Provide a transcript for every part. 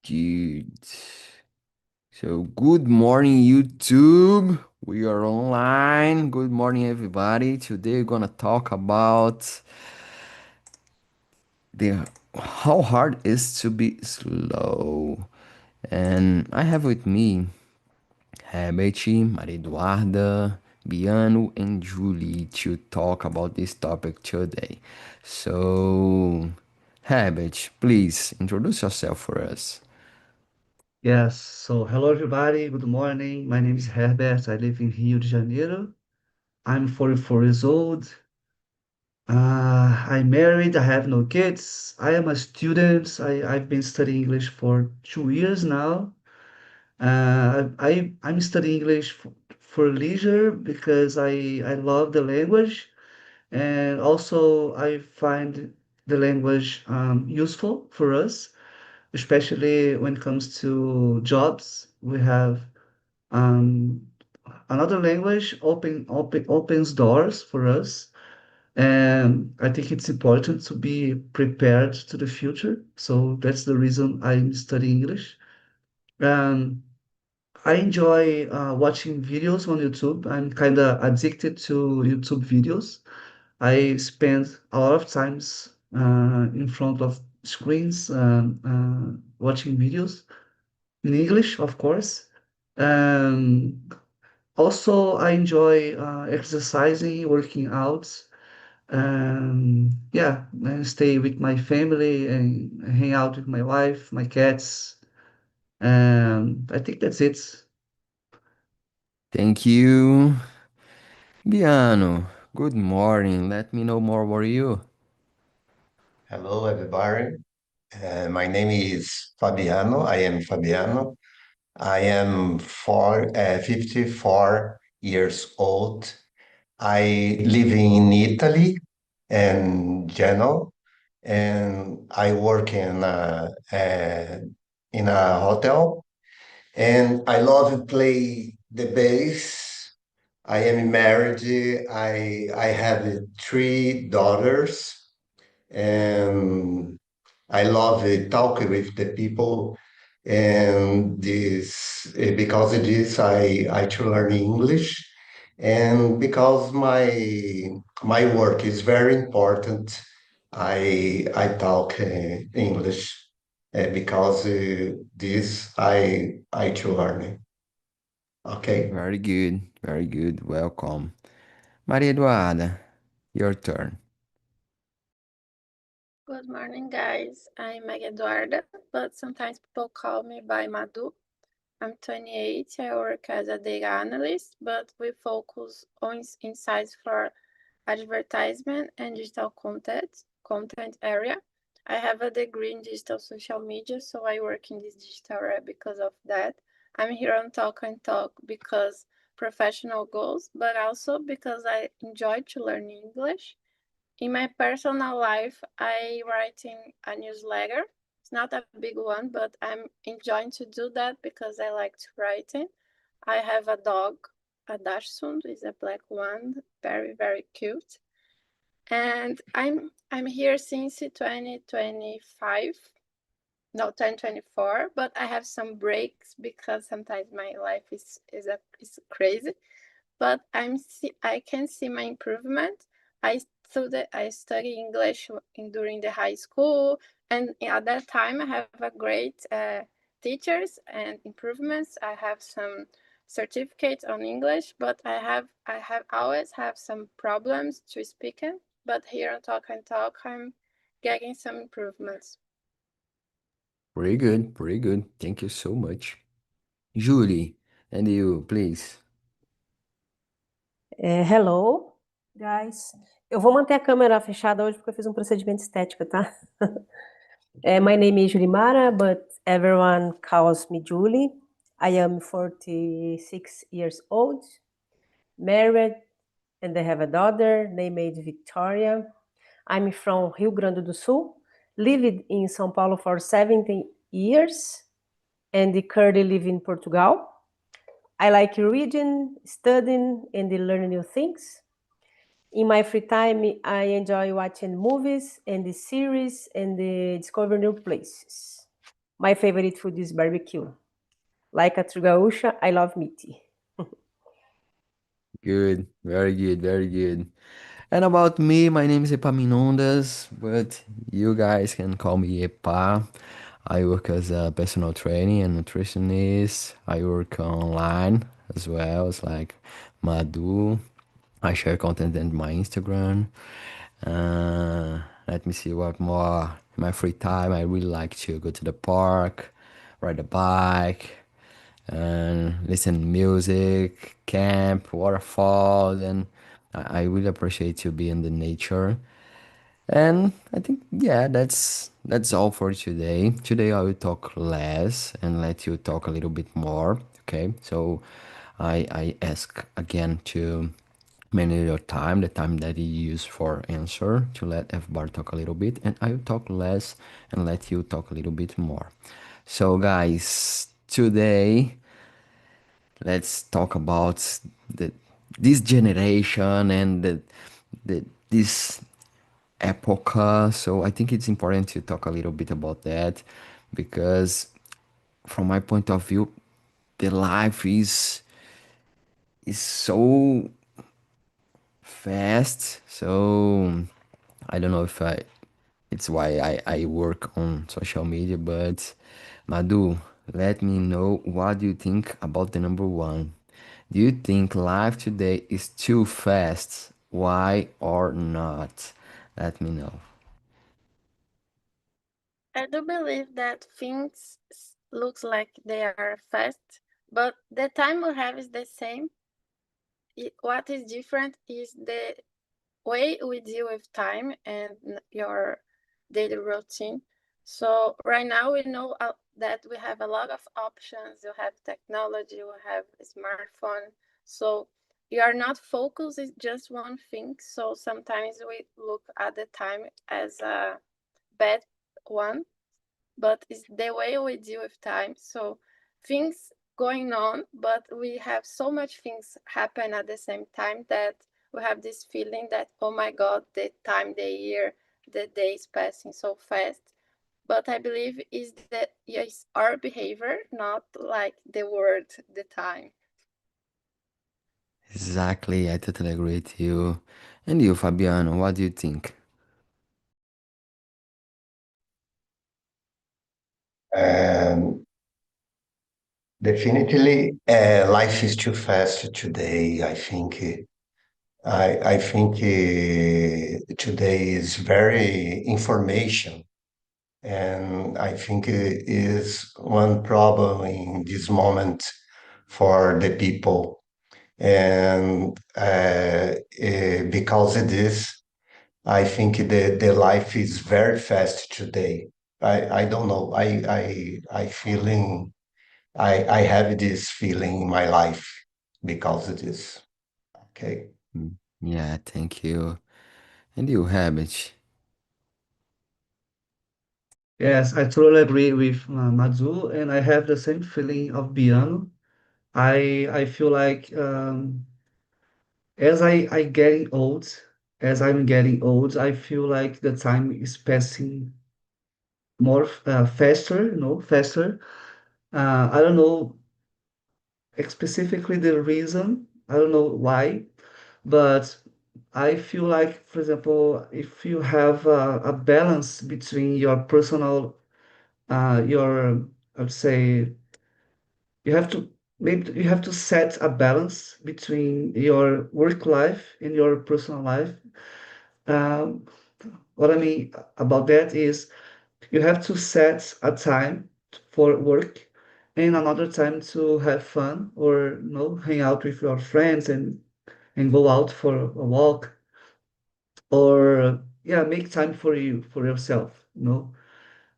Good. So, good morning, YouTube. We are online. Good morning, everybody. Today, we're gonna talk about the how hard it is to be slow. And I have with me Herbert, Maria Eduarda, Biano, and Julie to talk about this topic today. So, Herbert, please introduce yourself for us. Yes, so hello everybody, good morning. My name is Herbert. I live in Rio de Janeiro. I'm 44 years old. I'm married. I have no kids. I am a student. I've been studying English for 2 years now. I'm studying English for leisure because I love the language, and also I find the language useful for us, especially when it comes to jobs. We have um, another language opens doors for us, and I think it's important to be prepared to the future. So that's the reason I'm studying English. Um, I enjoy watching videos on YouTube. I'm kind of addicted to YouTube videos. I spend a lot of times in front of screens watching videos in English, of course. Um, Also, I enjoy exercising, working out. Yeah, and stay with my family and hang out with my wife, my cats. I think that's it. Thank you. Biano, good morning. Let me know more about you. Hello, everybody. My name is Fabiano. I am Fabiano. I am 54 years old. I live in Italy and Genoa, and I work in a hotel. And I love to play the bass. I am married. I have three daughters, and I love talking with the people, and this because of this I to learn English, and because my work is very important. I talk English because this I to learn. Okay. Very good, very good. Welcome. Maria Eduarda, your turn. Good morning, guys. I'm Meg Eduarda, but sometimes people call me by Madu. I'm 28. I work as a data analyst, but we focus on insights for advertisement and digital content area. I have a degree in digital social media, so I work in this digital area because of that. I'm here on Talk and Talk because professional goals, but also because I enjoy to learn English. In my personal life, I writing a newsletter. It's not a big one, but I'm enjoying to do that because I like to writing. I have a dog, a Dachshund, is a black one, very very cute. And I'm here since 2025, no 2024, but I have some breaks because sometimes my life is crazy. But I can see my improvement. I study English during the high school, and at that time I have a great teachers and improvements. I have some certificates on English, but I have always have some problems to speaking. But here on Talk and Talk, I'm getting some improvements. Pretty good, pretty good. Thank you so much. Julie, and you, please. Hello, guys. Eu vou manter a câmera fechada hoje porque eu fiz um procedimento estético, tá? My name is Julimara, but everyone calls me Julie. I am 46 years old, married, and I have a daughter named Victoria. I'm from Rio Grande do Sul, lived in São Paulo for 17 years, and currently live in Portugal. I like reading, studying, and learning new things. In my free time, I enjoy watching movies and the series and discover new places. My favorite food is barbecue. Like a true gaúcha, I love meat. Good, very good, very good. And about me, my name is Epaminondas, but you guys can call me Epa. I work as a personal trainer and nutritionist. I work online as well as like Madu. I share content on my Instagram. Let me see what more. In my free time, I really like to go to the park, ride a bike, and listen music, camp, waterfalls, and I really appreciate to be in the nature. And I think yeah, that's all for today. Today I will talk less and let you talk a little bit more. Okay, so I ask again to manage your time, the time that you use for answer, to let everybody talk a little bit, and I will talk less and let you talk a little bit more. So guys, today let's talk about the this generation and the this epoch. So I think it's important to talk a little bit about that because from my point of view, the life is so fast. So I don't know if it's why I work on social media, but Madu, let me know what do you think about the number one. Do you think life today is too fast? Why or not? Let me know. I do believe that things looks like they are fast, but the time we have is the same. What is different is the way we deal with time and your daily routine. So right now we know that we have a lot of options. You have technology, you have a smartphone. So you are not focused in just one thing. So sometimes we look at the time as a bad one, but it's the way we deal with time. So things going on, but we have so much things happen at the same time that we have this feeling that, oh my God, the time, the year, the day is passing so fast. But I believe is that yes, our behavior, not like the word, the time. Exactly, I totally agree with you. And you, Fabiano, what do you think? Um, Definitely, life is too fast today. I think today is very information, and I think it is one problem in this moment for the people. And because of this, I think the life is very fast today. I don't know. I feeling I have this feeling in my life because of this. Okay. Mm, yeah, thank you. And you, Habit? Yes, I totally agree with Madzu, and I have the same feeling of Biano. I feel like as as I'm getting old, I feel like the time is passing more faster, faster. I don't know specifically the reason. I don't know why, but I feel like, for example, if you have a balance between your personal, I would say, you have to maybe you have to set a balance between your work life and your personal life. Um, what I mean about that is you have to set a time for work and another time to have fun or hang out with your friends and go out for a walk or yeah, make time for yourself.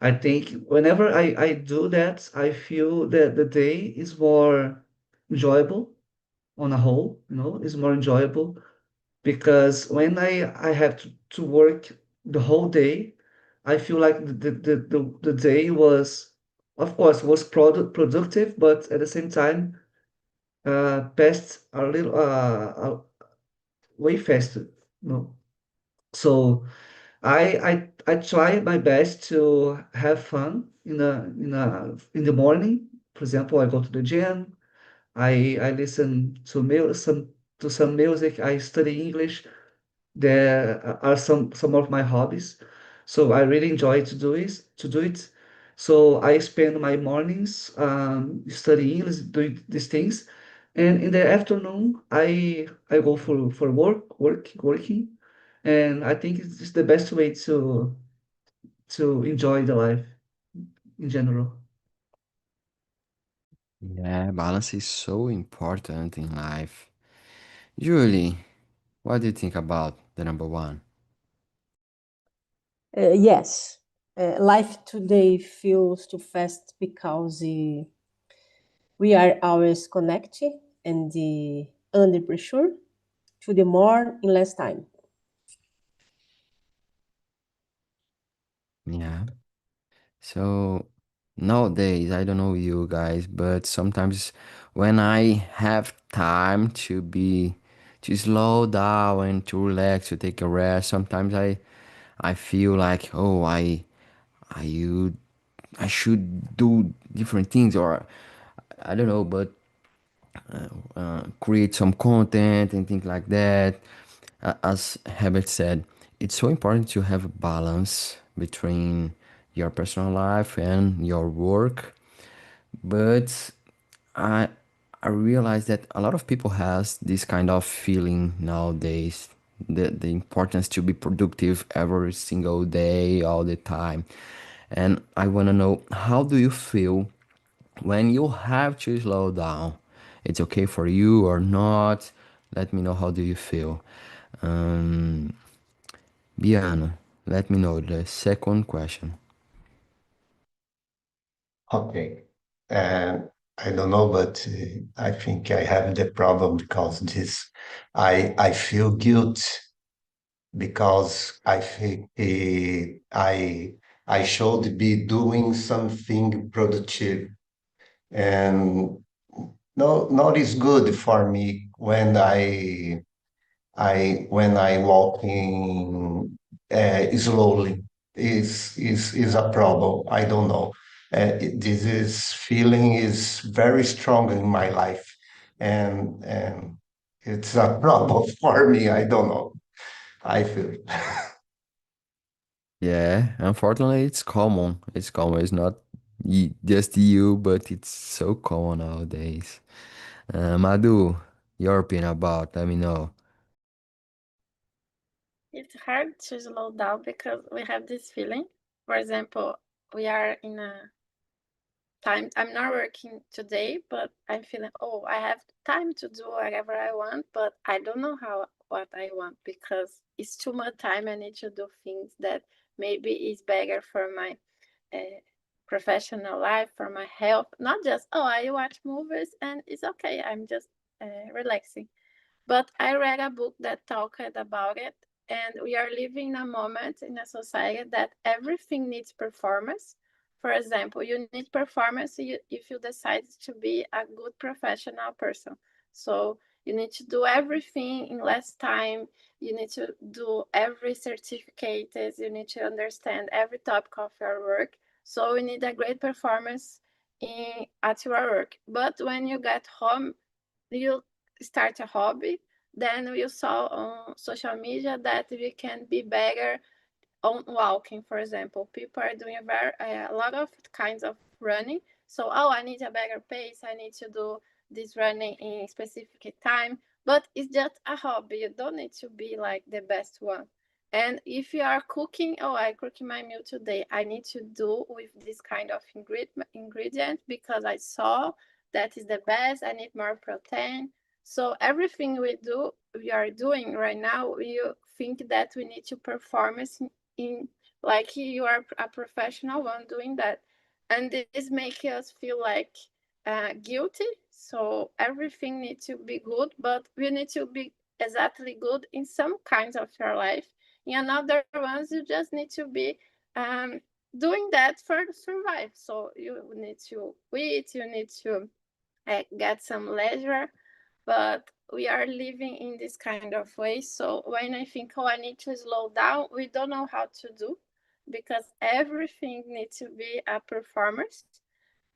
I think whenever I do that, I feel that the day is more enjoyable on a whole, is more enjoyable because when I have to work the whole day, I feel like the day was, of course, was productive, but at the same time, passed a little way faster. No, so I try my best to have fun in the morning. For example, I go to the gym. I listen to some music. I study English. There are some of my hobbies, so I really enjoy to do it. So I spend my mornings studying English, doing these things, and in the afternoon I go for working, and I think it's the best way to enjoy the life in general. Yeah, balance is so important in life. Julie, what do you think about the number one? Yes, life today feels too fast because we are always connected and under pressure to do more in less time. Yeah. So nowadays, I don't know you guys, but sometimes when I have time to slow down and to relax, to take a rest, sometimes I feel like, oh, I you I should do different things, or I don't know, but create some content and things like that. As Herbert said, it's so important to have a balance between your personal life and your work. But I I realize that a lot of people has this kind of feeling nowadays. The importance to be productive every single day, all the time. And I want to know, how do you feel when you have to slow down? It's okay for you or not? Let me know, how do you feel. um Biano, let me know the second question. Okay. And I don't know, but I think I have the problem because I feel guilt because I think I should be doing something productive, and no, not is good for me when I walking slowly is a problem. I don't know. This is feeling is very strong in my life, and it's a problem for me. I don't know. I feel. Yeah, unfortunately, it's common. It's common. It's not just you, but it's so common nowadays. Madhu, your opinion about? Let me know. It's hard to slow down because we have this feeling. For example, we are in a time, I'm not working today, but I'm feeling, oh, I have time to do whatever I want, but I don't know what I want because it's too much time. I need to do things that maybe is better for my professional life, for my health. Not just, oh, I watch movies and it's okay, I'm just relaxing. But I read a book that talked about it, and we are living in a moment in a society that everything needs performance. For example, you need performance if you decide to be a good professional person. So you need to do everything in less time. You need to do every certificate. You need to understand every topic of your work. So we need a great performance at your work. But when you get home, you start a hobby, then we saw on social media that we can be better on walking, for example. People are doing a lot of kinds of running. So, oh, I need a better pace. I need to do this running in specific time. But it's just a hobby. You don't need to be like the best one. And if you are cooking, oh, I cook my meal today. I need to do with this kind of ingredient because I saw that is the best. I need more protein. So everything we are doing right now, we think that we need to perform in like you are a professional one doing that, and this makes us feel like guilty. So everything needs to be good, but we need to be exactly good in some kinds of your life. In another ones, you just need to be um, doing that for survive. So you need to eat, you need to get some leisure, but we are living in this kind of way. So when I think, oh, I need to slow down, we don't know how to do. because everything needs to be a performance,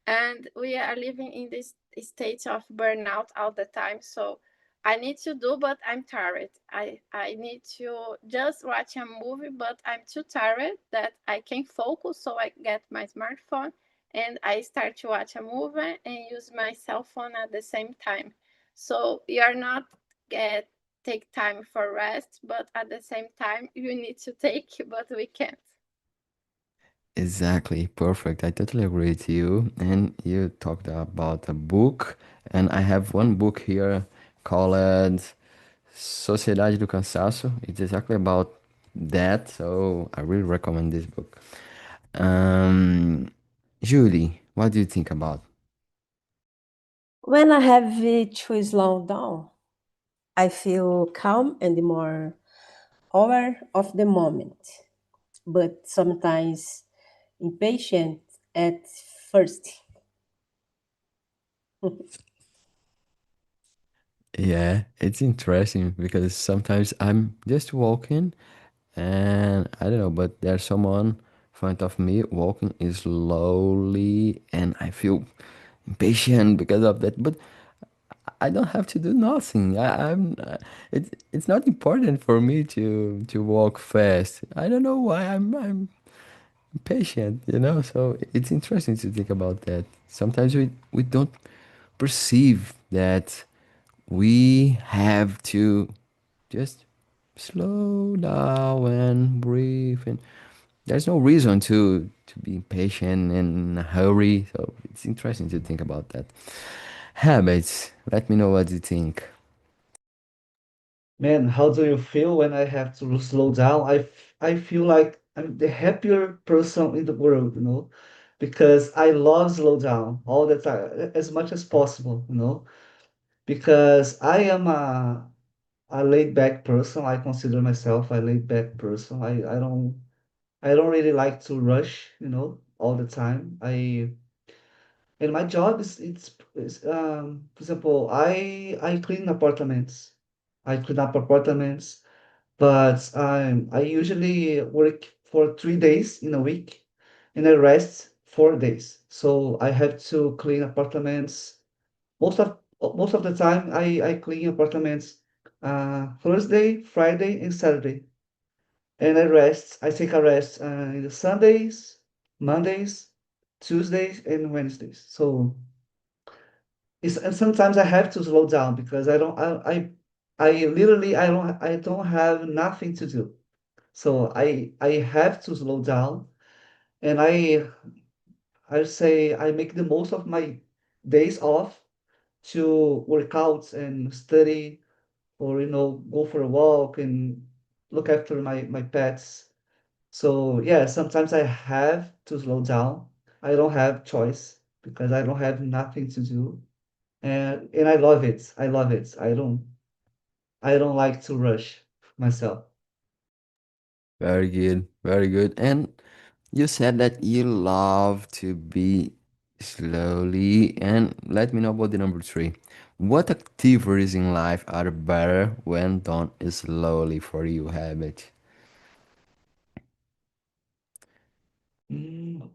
and we are living in this state of burnout all the time. So I need to do, but I'm tired. I need to just watch a movie, but I'm too tired that I can focus. So I get my smartphone and I start to watch a movie and use my cell phone at the same time. So you're not get take time for rest, but at the same time you need to take, but we can't. Exactly, perfect. I totally agree with you. And you talked about a book, and I have one book here called Sociedade do Cansaço. It's exactly about that, so I really recommend this book. Um, Julie, what do you think about? When I have to slow down, I feel calm and more aware of the moment, but sometimes impatient at first. Yeah, it's interesting because sometimes I'm just walking and I don't know, but there's someone in front of me walking slowly and I feel impatient because of that. But I don't have to do nothing. It's not important for me to walk fast. I don't know why I'm impatient, you know? So it's interesting to think about that. Sometimes we don't perceive that we have to just slow down and breathe, and there's no reason to be impatient and in a hurry. So it's interesting to think about that. Habits. Let me know what you think. Man, how do you feel when I have to slow down? I feel like I'm the happier person in the world, because I love slow down all the time, as much as possible, because I am a laid back person. I consider myself a laid back person. I don't really like to rush, all the time. And my job is, for example, I clean apartments. I clean up apartments, but I usually work for 3 days in a week, and I rest 4 days. So I have to clean apartments. Most of the time, I clean apartments Thursday, Friday, and Saturday, and I rest. I take a rest in the Sundays, Mondays, Tuesdays, and Wednesdays. So and sometimes I have to slow down because I literally I don't have nothing to do. So I have to slow down, and I say I make the most of my days off to work out and study, or go for a walk and look after my pets. So yeah, sometimes I have to slow down. I don't have choice because I don't have nothing to do. And I love it. I love it. I don't like to rush myself. Very good, very good. And you said that you love to be slowly. And let me know about the number three. What activities in life are better when done slowly for you, Habit?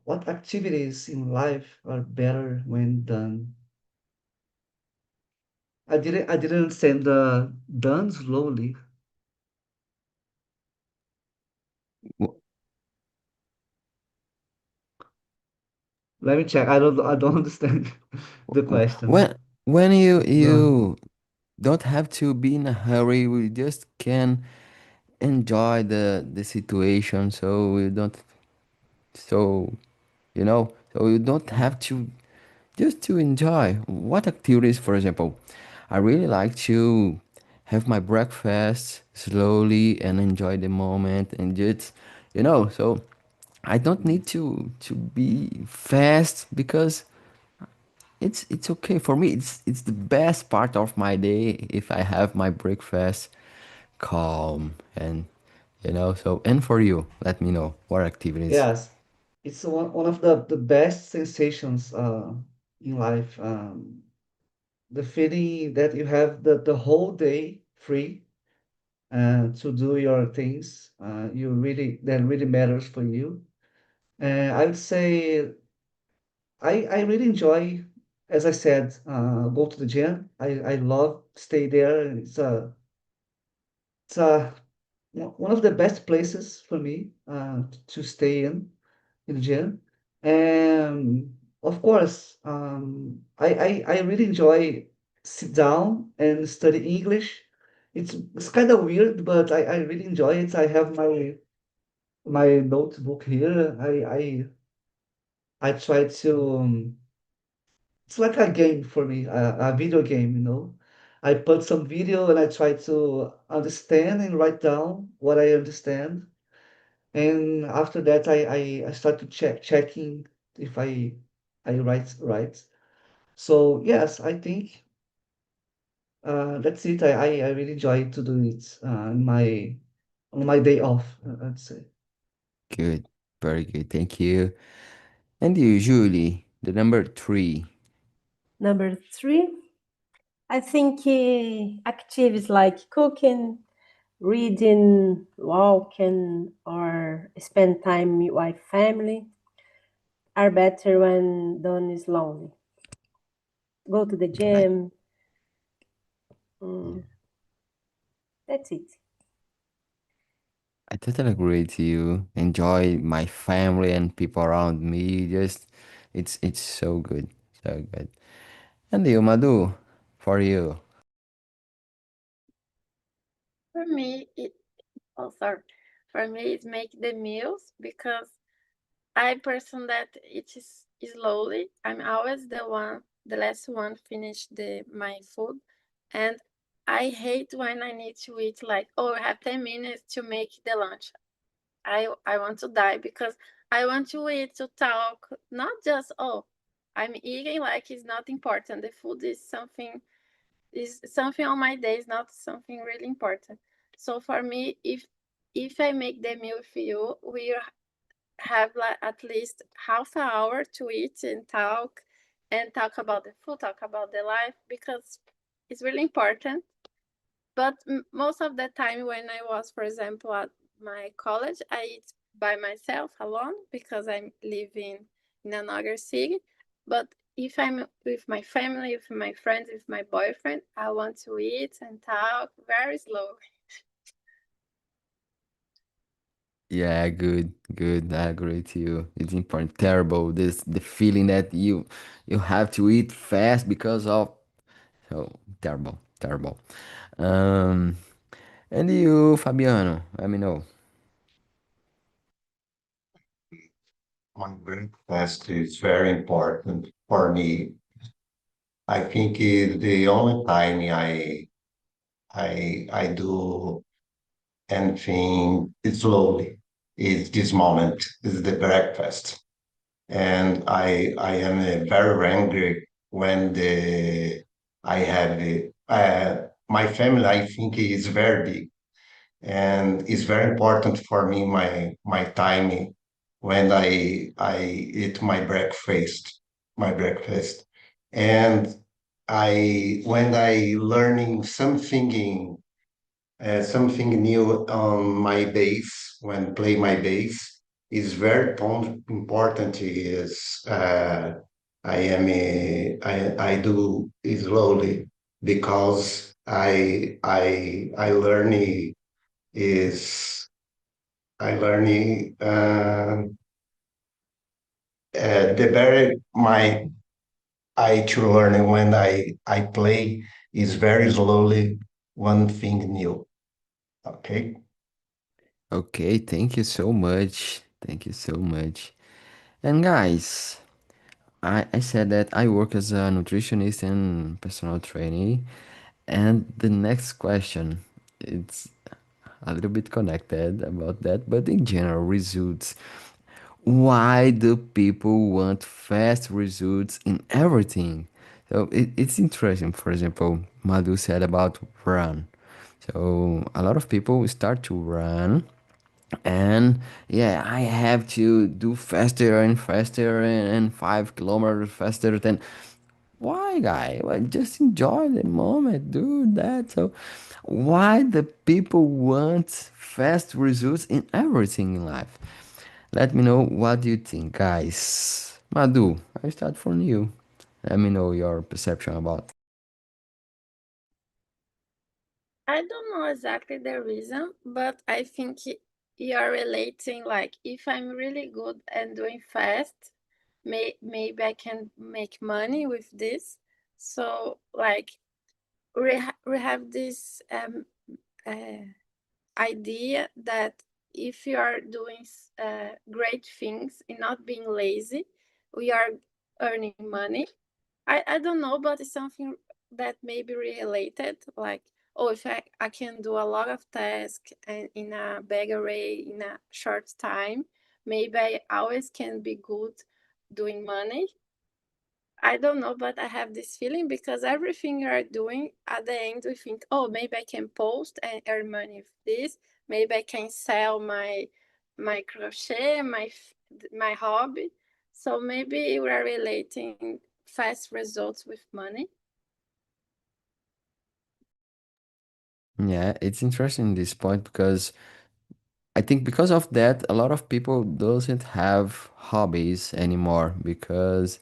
What activities in life are better when done? I didn't understand the done slowly. W- Let me check. I don't understand the question. when you The you don't have to be in a hurry, we just can enjoy the situation. So we don't so so you don't have to just to enjoy what activities, for example. I really like to have my breakfast slowly and enjoy the moment and just so I don't need to be fast because it's okay for me. It's the best part of my day if I have my breakfast calm and so and for you, let me know what activities. Yes, it's one of the best sensations in life. The feeling that you have the whole day free to do your things, that really matters for you. And I would say I really enjoy, as I said, go to the gym. I love stay there. It's one of the best places for me to stay in the gym. And of course, I really enjoy sit down and study English. It's kind of weird, but I really enjoy it. I have my notebook here. I try to it's like a game for me, a video game, you know. I put some video and I try to understand and write down what I understand. And after that, I start to checking if I write right. So yes, I think that's it. I really enjoy to do it on my day off, I'd say. Good. Very good. Thank you. And you, Julie, the number three. Number three, I think activities like cooking, reading, walking, or spend time with family are better when done slowly. Go to the I, gym. Mm, that's it. I totally agree with you. Enjoy my family and people around me. Just it's so good. So good. And you, Madhu, for you. For me, oh sorry, for me it's make the meals because I person that it is slowly. I'm always the last one finish my food, and I hate when I need to eat like, oh, I have 10 minutes to make the lunch. I want to die because I want to eat to talk, not just oh, I'm eating like it's not important. The food is something on my day, is not something really important. So for me, if I make the meal for you, we have like at least half an hour to eat and talk about the food, talk about the life because it's really important. But most of the time when I was, for example, at my college, I eat by myself alone because I'm living in another city. But if I'm with my family, with my friends, with my boyfriend, I want to eat and talk very slow. Yeah, good, good. I agree with you. It's important. Terrible. This the feeling that you have to eat fast because of so terrible, terrible. Um, and you, Fabiano, let me know. My breakfast is very important for me. I think it's the only time I do anything slowly is this moment, is the breakfast. And I am very angry when the I have my family. I think is very big, and it's very important for me my time when I eat my breakfast, and I when I learning something new on my bass when play my bass is very important is I do it slowly because I learn is I learn the very my I to learn when I play is very slowly one thing new. Okay. Okay, thank you so much. Thank you so much. And guys, I said that I work as a nutritionist and personal trainer. And the next question, it's a little bit connected about that, but in general, results. Why do people want fast results in everything? So it's interesting. For example, Madhu said about run. So a lot of people start to run and yeah, I have to do faster and faster and 5 kilometers faster than why, guy? Well, just enjoy the moment, do that. So, why the people want fast results in everything in life? Let me know what do you think, guys. Madu, I start from you. Let me know your perception about. I don't know exactly the reason, but I think you're relating like if I'm really good and doing fast, maybe I can make money with this. So like we have this uh, idea that if you are doing great things and not being lazy, we are earning money. I don't know, but it's something that may be related. Like, oh, if I can do a lot of tasks and in a big array in a short time, maybe I always can be good doing money. I don't know, but I have this feeling because everything you are doing at the end, we think, oh, maybe I can post and earn money with this. Maybe I can sell my crochet, my hobby. So maybe we are relating fast results with money. Yeah, it's interesting this point because I think because of that, a lot of people doesn't have hobbies anymore because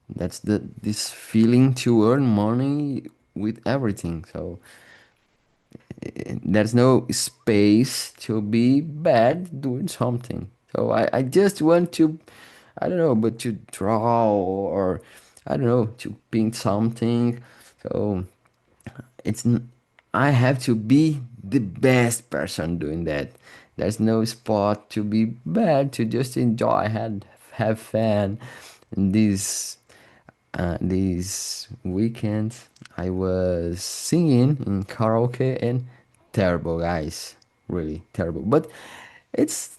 that's this feeling to earn money with everything. So there's no space to be bad doing something. So I just want to, I don't know, but to draw or I don't know, to paint something. So it's I have to be the best person doing that. There's no spot to be bad, to just enjoy, have fun. And these weekends I was singing in karaoke and terrible, guys, really terrible, but it's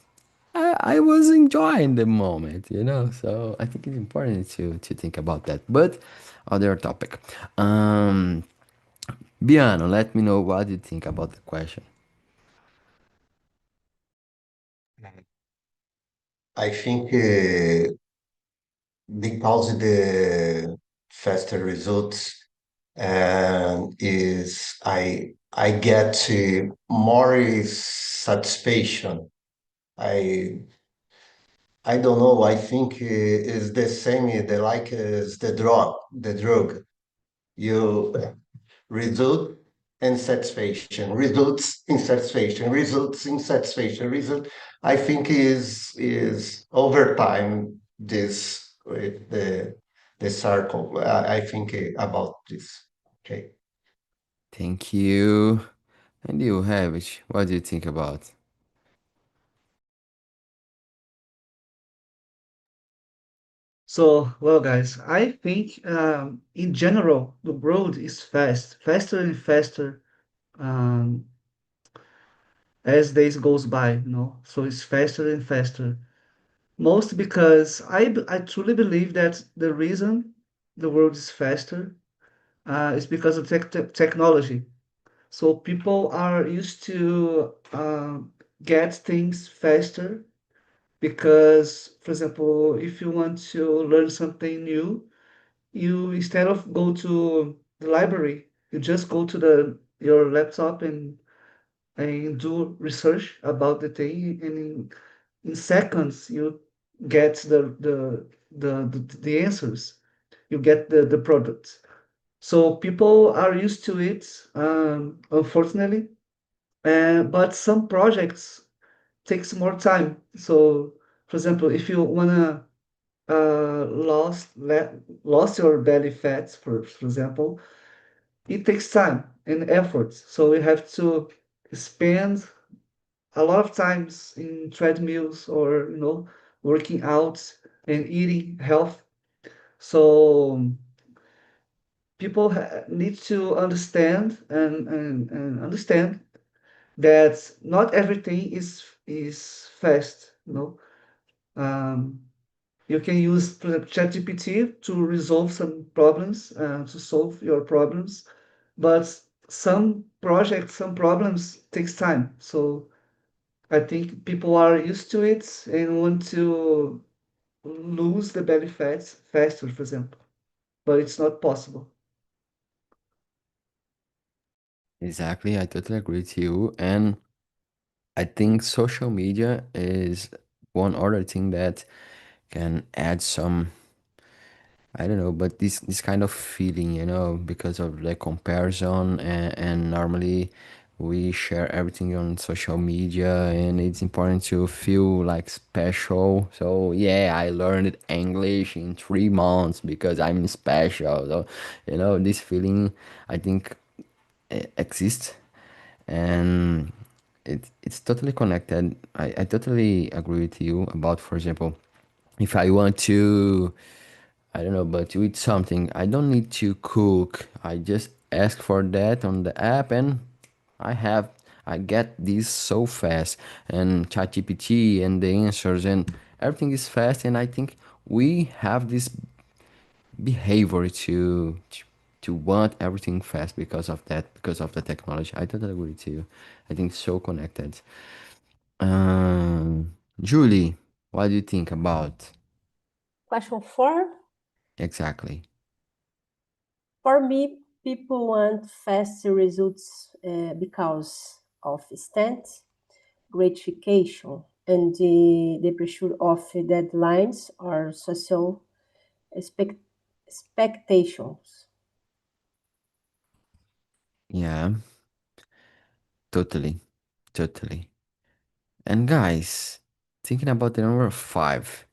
I was enjoying the moment, so I think it's important to think about that. But other topic, Biano, let me know what you think about the question. I think because the faster results is I get more satisfaction. I I don't know. I think is the same. The like is the drug. The drug. You result and satisfaction. Results in satisfaction. Results in satisfaction. Result. I think is over time this with the circle. I think about this. Okay. Thank you. And you, Havich, what do you think about? So, well, guys, I think in general, the world is faster and faster um, as days goes by, So it's faster and faster. Most because I truly believe that the reason the world is faster is because of technology. So people are used to get things faster because, for example, if you want to learn something new, you instead of go to the library, you just go to the your laptop and do research about the thing, and in seconds you get the answers. You get the product. So people are used to it, unfortunately. But some projects takes more time. So, for example, if you wanna lost your belly fat, for example, it takes time and effort. So we have to spend a lot of times in treadmills or working out and eating health. So people need to understand and understand that not everything is fast. Um, you can use, for example, ChatGPT to resolve some problems, to solve your problems, but some projects, some problems takes time. So I think people are used to it and want to lose the belly fats faster, for example, but it's not possible. Exactly, I totally agree with you. And I think social media is one other thing that can add some, I don't know, but this kind of feeling, because of the comparison, and normally we share everything on social media, and it's important to feel like special. So yeah, I learned English in 3 months because I'm special. So this feeling, I think, exists, and it's totally connected. I totally agree with you about, for example, if I want to, I don't know, but to eat something, I don't need to cook. I just ask for that on the app, and I have I get this so fast, and ChatGPT and the answers and everything is fast, and I think we have this behavior to want everything fast because of that, because of the technology. I totally agree with you. I think it's so connected. Julie, what do you think about Question 4. exactly? For me, people want fast results because of instant gratification and the pressure of deadlines or social expect- expectations. Yeah, totally, totally. And guys, thinking about the number five,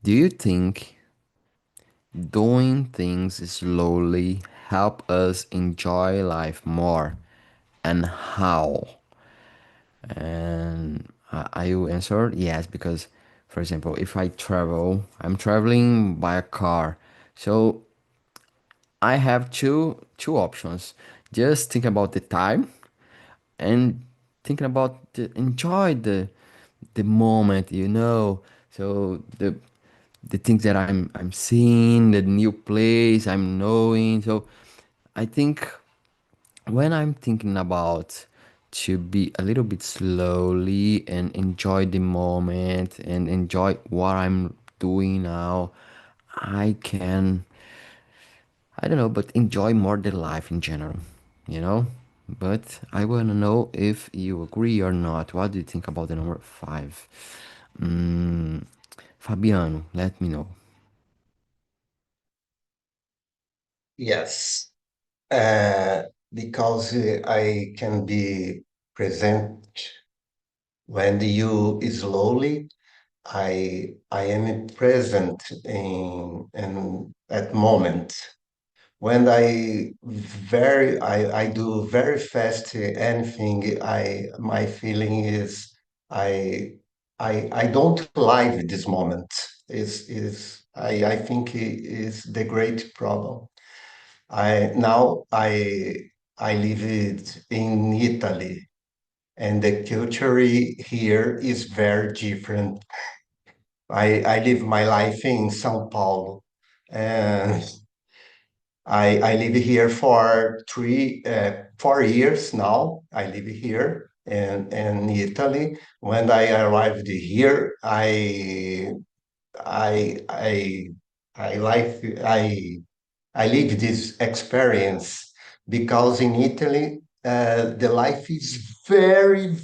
do you think doing things slowly help us enjoy life more, and how? And I will answer yes, because for example, if I travel, I'm traveling by a car. So I have two options. Just think about the time, and thinking about enjoy the moment, so the things that I'm seeing, the new place I'm knowing. So I think when I'm thinking about to be a little bit slowly and enjoy the moment and enjoy what I'm doing now, I can, I don't know, but enjoy more the life in general, you know? But I want to know if you agree or not. What do you think about the number five? Mm, Fabiano, let me know. Yes, because I can be present when you slowly. I am present in at moment. When I do very fast anything, my feeling is I I don't live this moment. Is I think it is the great problem. I live it in Italy, and the culture here is very different. I live my life in São Paulo, and I live here for 4 years now. I live here in Italy. When I arrived here, I I I like I live this experience because in Italy the life is very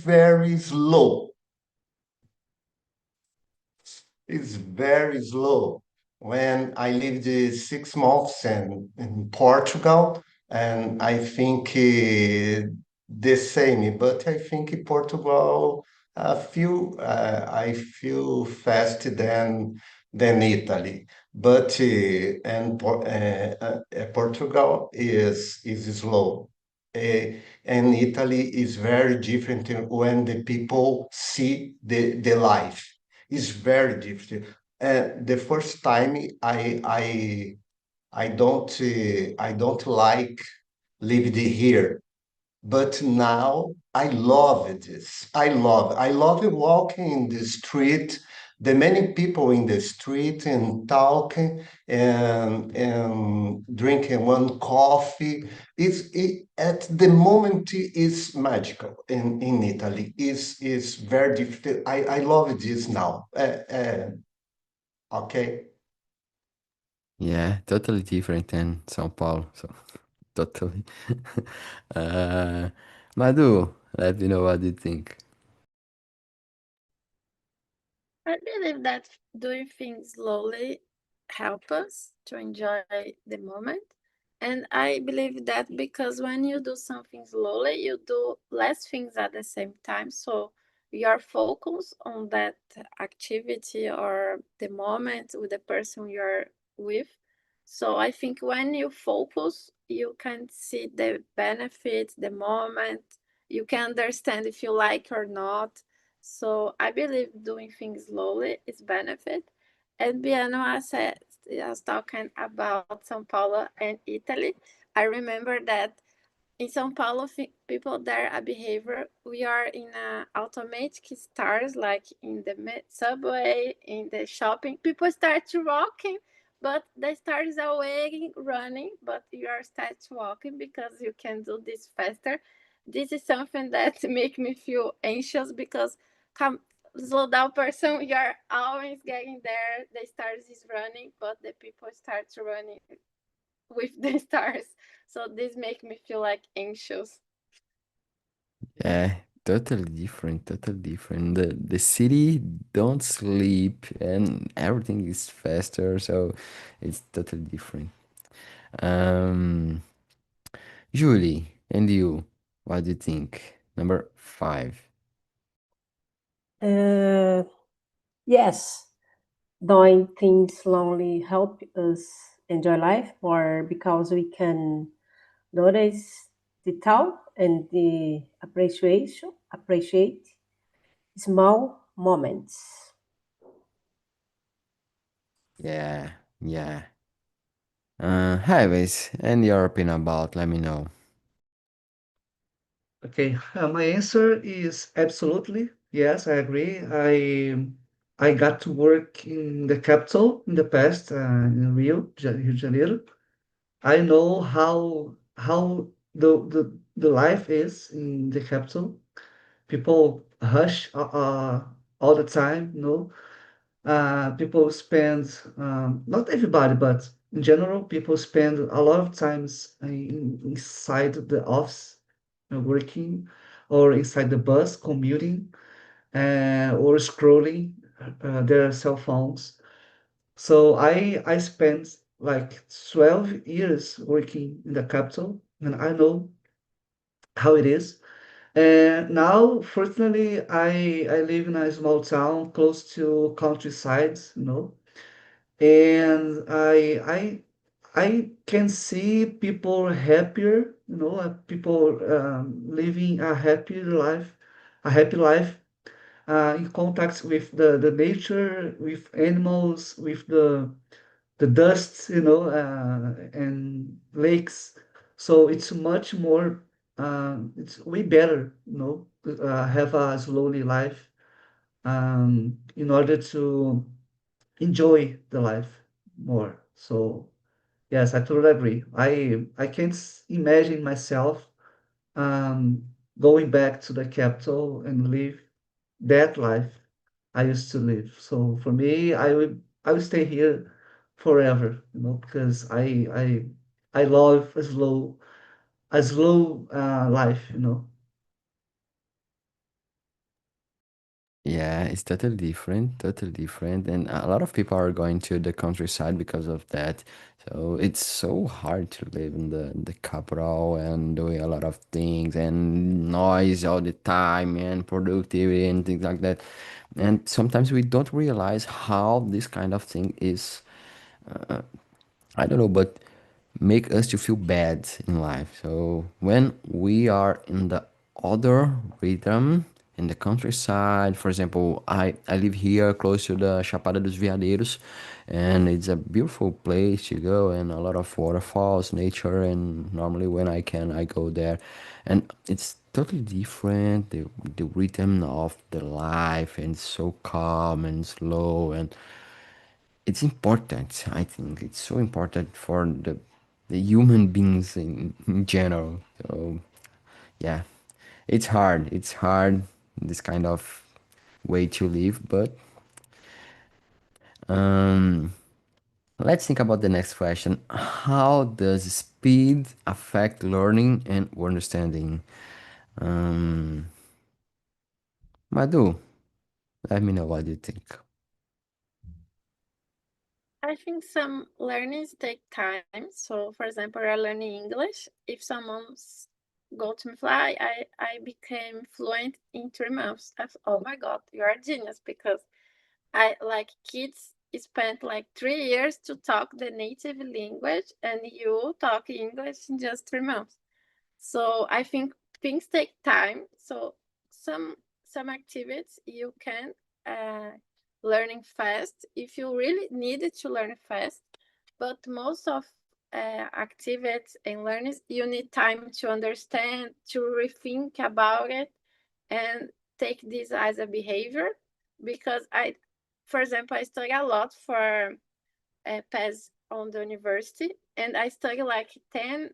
slow. It's very slow. When I lived 6 months in Portugal, and I think the same, but I think in Portugal I feel fast than Italy. But Portugal is slow. And Italy is very different when the people see the life is very different. The first time I don't like lived here, but now I love this. I love walking in the street, the many people in the street and talking and drinking one coffee. At the moment is magical in Italy. Is very different. I love this now. Okay. Yeah, totally different than São Paulo. So totally. uh, Madu, let me know what you think. I believe that doing things slowly help us to enjoy the moment. And I believe that because when you do something slowly, you do less things at the same time. So your focus on that activity or the moment with the person you're with. So I think when you focus, you can see the benefits, the moment, you can understand if you like or not. So I believe doing things slowly is benefit. And Biano said, was talking about São Paulo and Italy. I remember that in São Paulo, people there are behavior. We are in automatic stars, like in the subway, in the shopping. People start walking, but the stars are waiting, running, but you are start walking because you can do this faster. This is something that make me feel anxious because come slow down person, you're always getting there. The stars is running, but the people start running with the stars. So this make me feel like anxious. Yeah, totally different, totally different. The city don't sleep and everything is faster, so it's totally different. Um, Julie, and you, what do you think? Number five. Uh, yes, doing things slowly help us enjoy life more because we can notice detail and the appreciate small moments. Yeah, yeah. Highways, and your opinion about, let me know. Okay, my answer is absolutely yes. I agree. I got to work in the capital in the past, in Rio de Janeiro. I know how the life is in the capital. People hush all the time, you know. People spend, not everybody, but in general, people spend a lot of times inside the office, working, or inside the bus, commuting, or scrolling their cell phones. So I spent like 12 years working in the capital, and I know how it is. And now, fortunately, I live in a small town close to countryside, you know, and I can see people happier, you know, people living a happy life, in contact with the nature, with animals, with the dust, you know, and lakes. So it's much more, it's way better, you know, to have a slowly life, in order to enjoy the life more. So yes, I totally agree. I can't imagine myself um, going back to the capital and live that life I used to live. So for me, I would stay here forever, you know, because I love a slow life, you know. Yeah, it's totally different, and a lot of people are going to the countryside because of that. So it's so hard to live in the capital and doing a lot of things and noise all the time and productivity and things like that. And sometimes we don't realize how this kind of thing is I don't know, but make us to feel bad in life. So when we are in the other rhythm in the countryside, for example, I live here close to the Chapada dos Veadeiros, and it's a beautiful place to go and a lot of waterfalls, nature, and normally when I can, I go there, and it's totally different. The rhythm of the life and so calm and slow and it's important. I think it's so important for the human beings in general. So yeah, it's hard. It's hard this kind of way to live, but um, let's think about the next question. How does speed affect learning and understanding? Um, Madu, let me know what you think. I think some learnings take time. So, for example, you're learning English. If go to me fly, I became fluent in 3 months. Oh my God, you're a genius, because I like kids spent like 3 years to talk the native language, and you talk English in just 3 months. So I think things take time. So some activities you can learning fast if you really needed to learn fast, but most of activities and learnings you need time to understand, to rethink about it, and take this as a behavior. Because for example, I study a lot for PES on the university, and I study like 10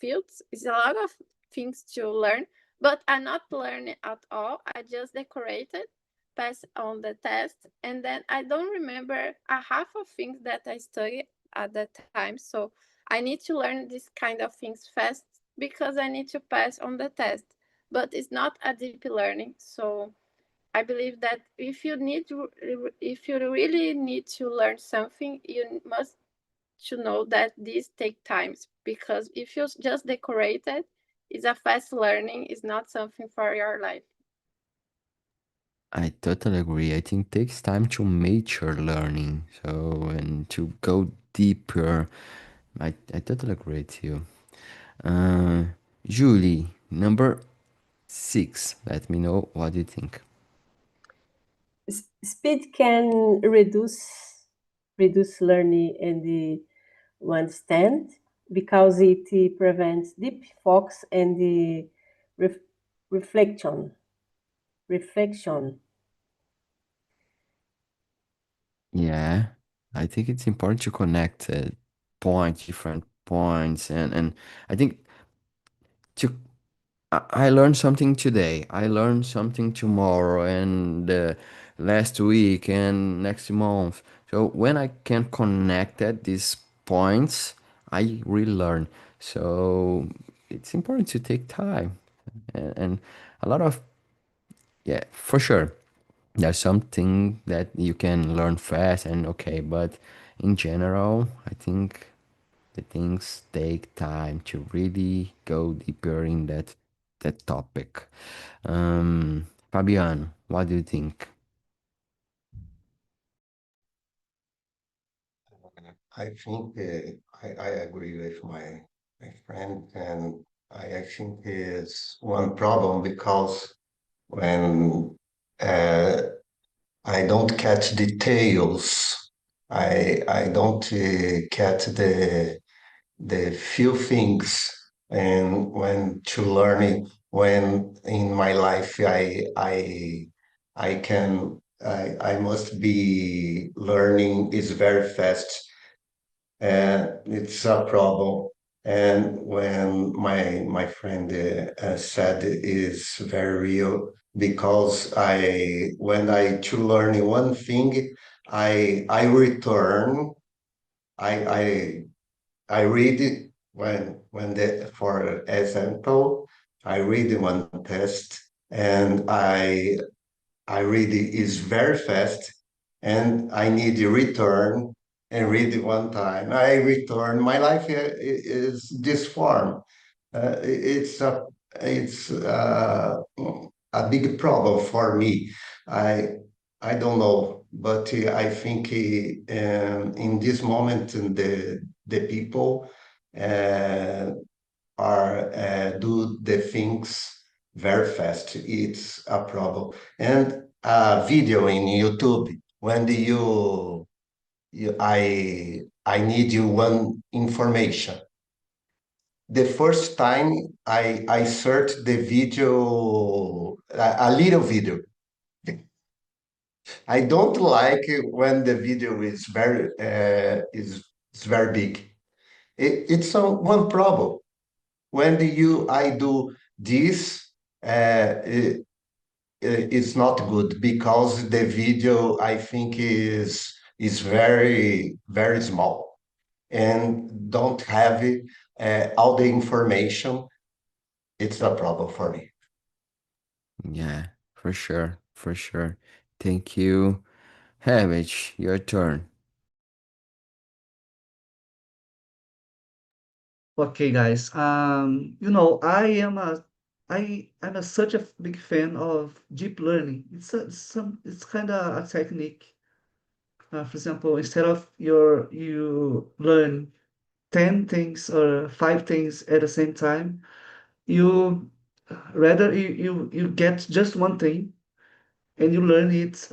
fields. It's a lot of things to learn, but I'm not learning at all. I just decorated, pass on the test, and then I don't remember a half of things that I studied at that time. So I need to learn this kind of things fast because I need to pass on the test. But it's not a deep learning. So I believe that if you really need to learn something, you must to know that these take times, because if you just decorate it, it's a fast learning, it's not something for your life. I totally agree. I think it takes time to mature learning, so and to go deeper. I totally agree with you. Uh, Julie, number 6. Let me know what you think. Speed can reduce learning and understand, because it prevents deep focus and the reflection. Reflection. Yeah, I think it's important to connect different points, and I think to I learned something today. I learned something tomorrow and last week and next month. So when I can connect at these points, I relearn. So it's important to take time and a lot of, yeah, for sure. There's something that you can learn fast and okay, but in general, I think the things take time to really go deeper in that topic. Fabiano, what do you think? I think I agree with my friend, and I think is one problem because when uh, I don't catch details, I don't catch the few things, and when to learning when in my life I can I must be learning is very fast, and it's a problem. And when my friend said is very real, because I when I to learn one thing, I return. I I I read it when the for example, I read one test, and I read it is very fast, and I need to return and read it one time. I return. My life is this form. It's a big problem for me. I I don't know, but I think in this moment the people uh, are do the things very fast. It's a problem. And a video in YouTube when I need you one information. The first time I search the video, a little video. I don't like it when the video is very big. It's one problem. When I do this, it's not good because the video I think is very small and don't have all the information. It's a problem for me. Yeah, for sure, for sure. Thank you. Havage, your turn. Okay, guys. I'm such a big fan of deep learning. It's kind of a technique. For example, instead of you learn 10 things or 5 things at the same time, you rather you get just one thing and you learn it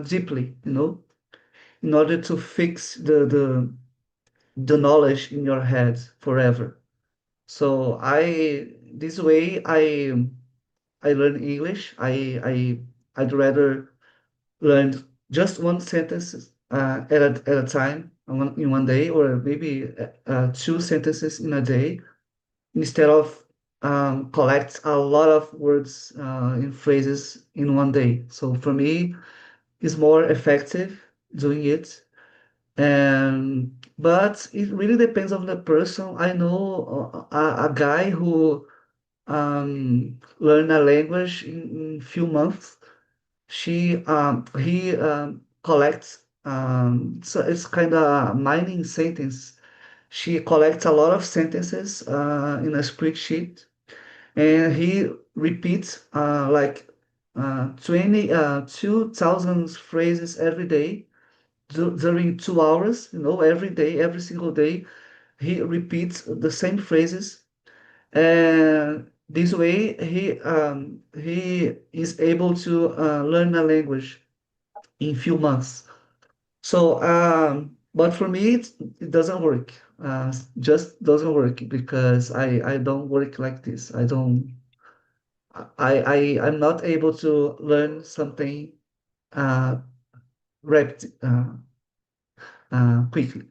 deeply, in order to fix the knowledge in your head forever. So this way I learn English. I'd rather learn just one sentence at a time in one day, or maybe two sentences in a day, instead of collect a lot of words in phrases in one day. So for me, it's more effective doing it. And but it really depends on the person. I know a guy who learned a language in few months. He collects, so it's kind of mining sentence. She collects a lot of sentences in a spreadsheet, and he repeats like 2,000 phrases every day during 2 hours. Every day, every single day, he repeats the same phrases, and this way he is able to learn a language in few months. So, but for me, it doesn't work. Just doesn't work because I don't work like this. I don't. I'm not able to learn something uh, rapid, quickly.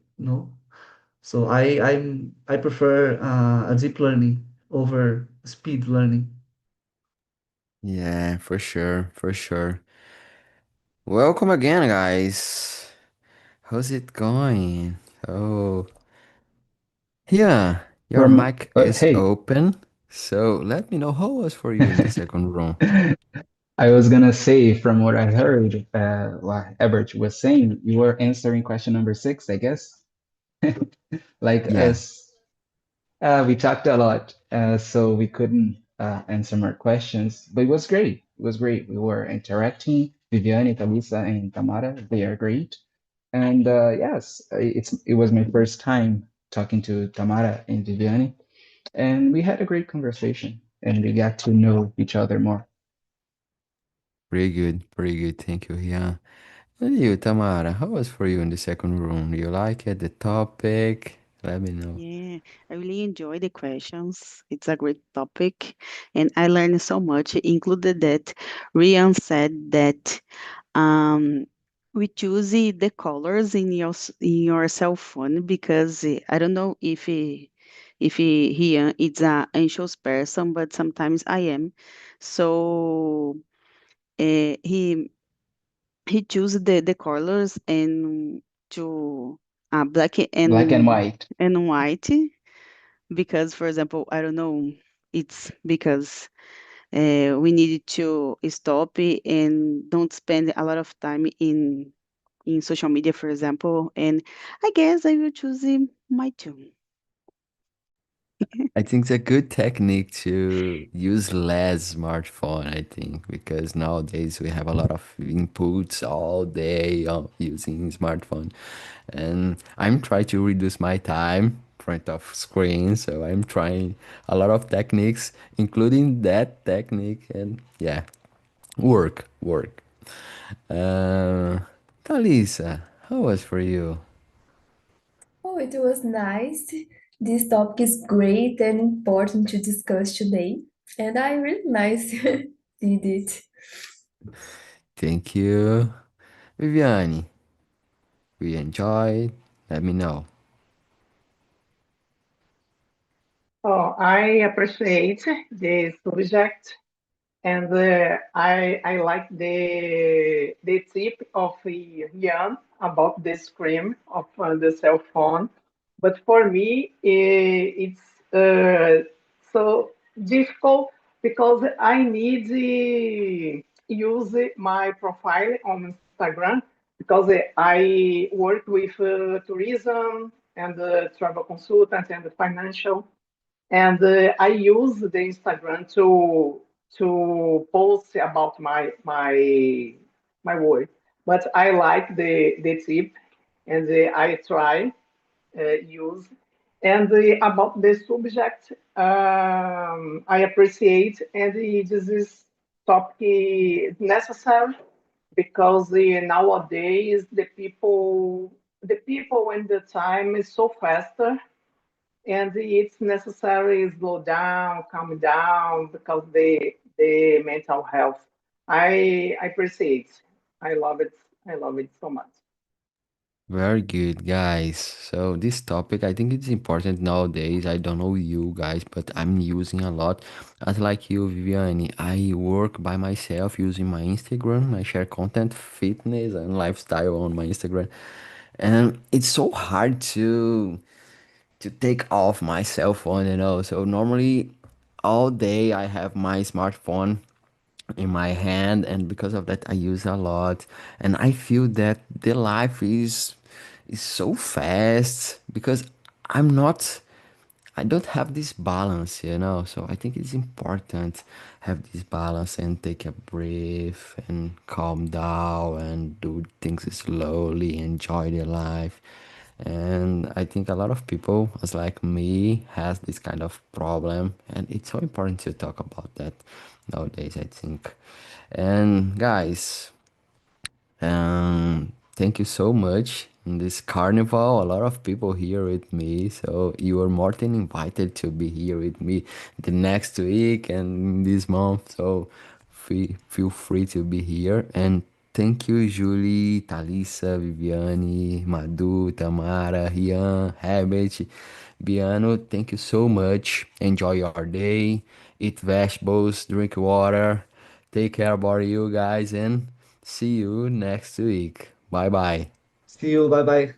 So I prefer a deep learning over speed learning. Yeah, for sure, for sure. Welcome again, guys. How's it going? Oh, yeah, your From mic is hey, open. So let me know how was for you in the second room. I was gonna say from what I heard, what Ebert was saying, you were answering question number six, I guess. Like Yeah, us, we talked a lot, so we couldn't answer more questions, but it was great. It was great. We were interacting. Viviane, Talisa, and Tamara, they are great. And yes, it was my first time talking to Tamara and Viviane, and we had a great conversation, and we got to know each other more. pretty good, pretty good. Thank you, yeah. And you, Tamara, how was for you in the second room? You like it, the topic? Let me know. Yeah, I really enjoy the questions. It's a great topic, and I learned so much, included that Rian said that um, we choose the colors in your cell phone because I don't know if he is a anxious person, but sometimes I am. So he choose the colors and to black Black and white. and white because, for example, I don't know, it's because we needed to stop it and don't spend a lot of time in social media, for example. And I guess I will choose my two. I think it's a good technique to use less smartphone, I think, because nowadays we have a lot of inputs all day using smartphone. And I'm trying to reduce my time in front of screen, so I'm trying a lot of techniques, including that technique, and yeah, work. Uh, Thalisa, how was for you? Oh, it was nice. This topic is great and important to discuss today, and I really nice did it. Thank you. Viviane, we enjoyed. Let me know. Oh, I appreciate the subject, and I like the tip of Ian about the screen of the cell phone. But for me, it's so difficult because I need to use my profile on Instagram because I work with tourism and travel consultant and financial. and I use the Instagram to post about my work. But I like the tip, and I try use. And about the subject, I appreciate, and this is topic necessary because nowadays the people and the time is so faster, and it's necessary slow down, calm down because the mental health. I appreciate. I love it. I love it so much. Very good, guys. So this topic, I think it's important nowadays. I don't know you guys, but I'm using a lot. As like you, Viviane, I work by myself using my Instagram. I share content, fitness, and lifestyle on my Instagram, and it's so hard to take off my cell phone, you know. So normally, all day I have my smartphone in my hand, and because of that I use a lot, and I feel that the life is so fast because I'm not I don't have this balance, you know. So I think it's important have this balance and take a breath and calm down and do things slowly, enjoy the life. And I think a lot of people, as like me, has this kind of problem, and it's so important to talk about that nowadays, I think. And guys, thank you so much. In this carnival, a lot of people here with me, so you are more than invited to be here with me the next week and this month. So feel free to be here. And thank you, Julie, Thalissa, Viviane, Madu, Tamara, Rian, Herbert, Biano. Thank you so much. Enjoy your day. Eat vegetables, drink water. Take care about you guys, and see you next week. Bye bye. See you. Bye bye.